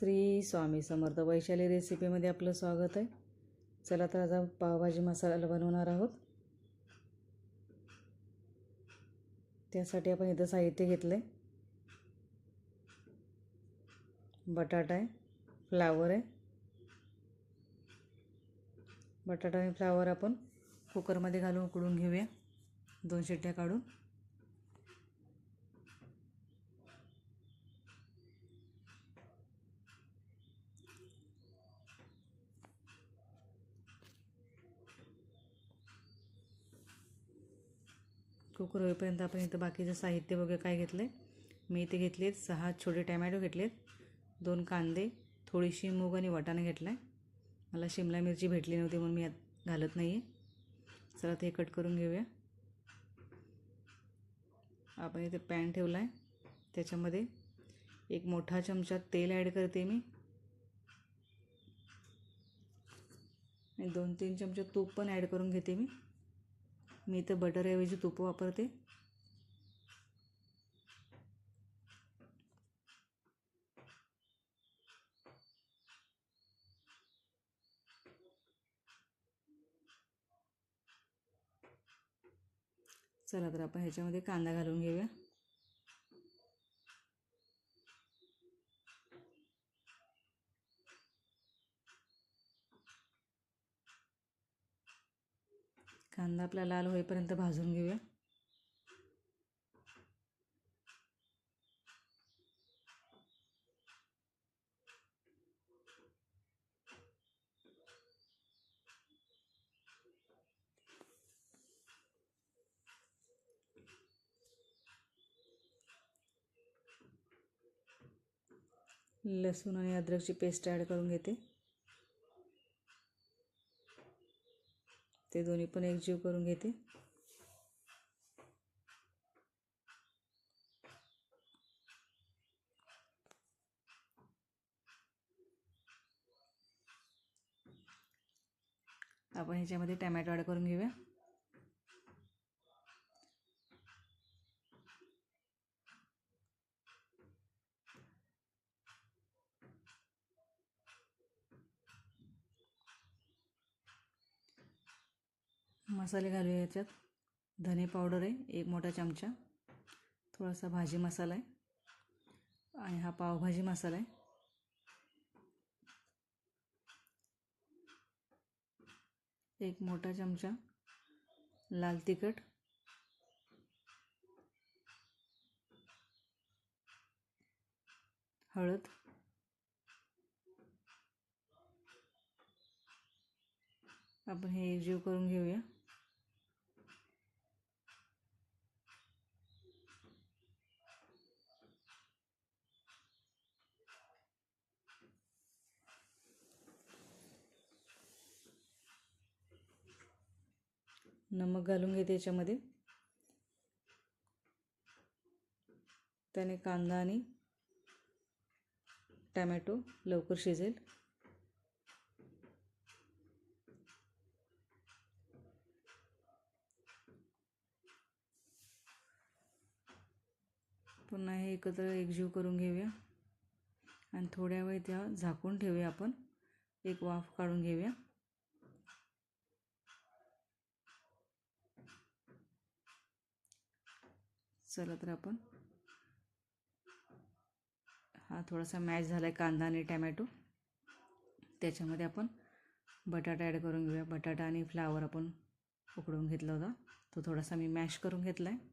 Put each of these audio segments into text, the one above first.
श्री स्वामी समर्थ वैशाली रेसिपीमध्ये आपलं स्वागत आहे। चला तर आज पावभाजी मसाला बनवणार आहोत। त्यासाठी आपण इथं साहित्य घेतले, बटाटा आहे, फ्लावर आहे। बटाटा आणि फ्लावर आपण कुकरमध्ये घालून उकळून घेऊया, 2 शिट्ट्या काढून। कुकर होईपर्यंत आपण इथं बाकीचं साहित्य बघूया काय घेतलं आहे। मी इथे घेतलेत 6 छोटे टोमॅटो घेतलेत, 2 कांदे, थोडीशी मूग आणि वाटाणा घेतला आहे। मला शिमला मिरची भेटली नव्हती म्हणून मी यात घालत नाही आहे। चला ते कट करून घेऊया। आपण इथे पॅन ठेवला आहे, त्याच्यामध्ये 1 मोठा चमचा तेल ॲड करते मी आणि 2-3 चमचे तूप पण ॲड करून घेते मी इथं बटरऐवजी तूप वापरते। चला तर आपण ह्याच्यामध्ये कांदा घालून घेऊया। कांदा आपला लाल होईपर्यंत भाजून घेऊया। लसूण आणि अद्रकची पेस्ट ॲड करून घेते, ते दोन्ही पण एकजीव करून घेते। आपण ह्याच्यामध्ये टोमॅटो ॲड करून घेऊया। मसाले घालूया याच्यात। धने पावडर आहे 1 मोठा चमचा, थोडासा भाजी मसाला आहे आणि हा पावभाजी मसाला आहे। एक मोठा चमचा लाल तिखट, हळद, आपण हे एकजीव करून घेऊया। नमक घालून घेते याच्यामध्ये, त्याने कांदा आणि टोमॅटो लवकर शिजेल। पुन्हा हे एकत्र एकजीव करून घेऊया आणि थोड्या वेळ त्या झाकून ठेवूया। आपण एक वाफ काढून घेऊया। चला तर आपण हा थोडासा मॅश झाला आहे कांदा आणि टोमॅटो, त्याच्यामध्ये आपण बटाटा ॲड करून घेऊया। बटाटा आणि फ्लावर आपण उकडून घेतला होता, तो थोडासा मी मॅश करून घेतला आहे।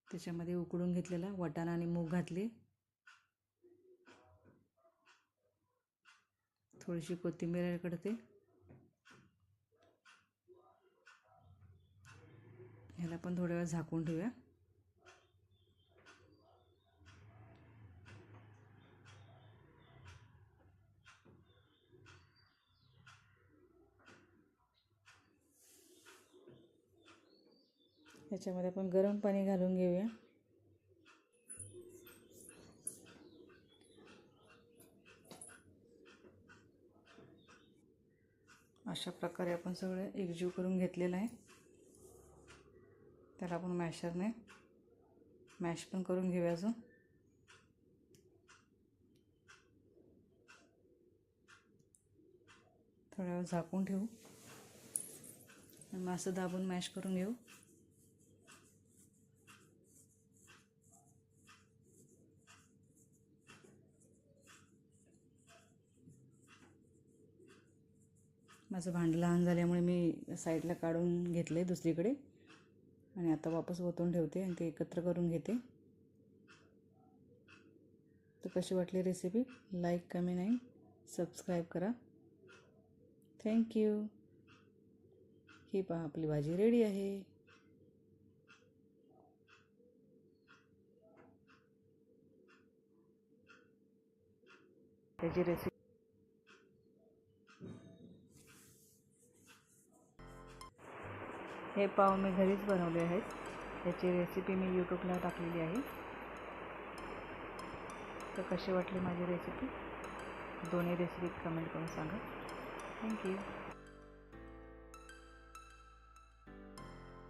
त्याच्यामध्ये उकडून घेतलेला वाटाणा आणि मूग घातले, थोडीशी कोथिंबीर ॲड करते। ह्याला पण थोड्या वेळ झाकून ठेवूया। याच्यामध्ये आपण गरम पाणी घालून घेऊया। अशा प्रकारे आपण सगळं एकजीव करून घेतलेलं आहे। त्याला आपण मॅशरने मॅश पण करून घेऊया. अजून थोड्या वेळ झाकून ठेवू आणि मग असं दाबून मॅश करून घेऊ. माझं भांडं लहान झाल्यामुळे मी साईडला काढून घेतलं आहे दुसरीकडे आणि आता वापस ओतून ठेवते आणि ते एकत्र करून घेते. तर कशी वाटली रेसिपी? लाईक, कमेंट आणि सबस्क्राईब करा. थँक्यू. ही पहा आपली भाजी रेडी आहे. त्याची रेसिपी हे पाव मी घरीच बनवले आहेत. त्याची रेसिपी मी यूट्यूबला टाकलेली आहे. तर कशी वाटली माझी रेसिपी? दोन्ही रेसिपी कमेंट करून सांगा. थँक्यू.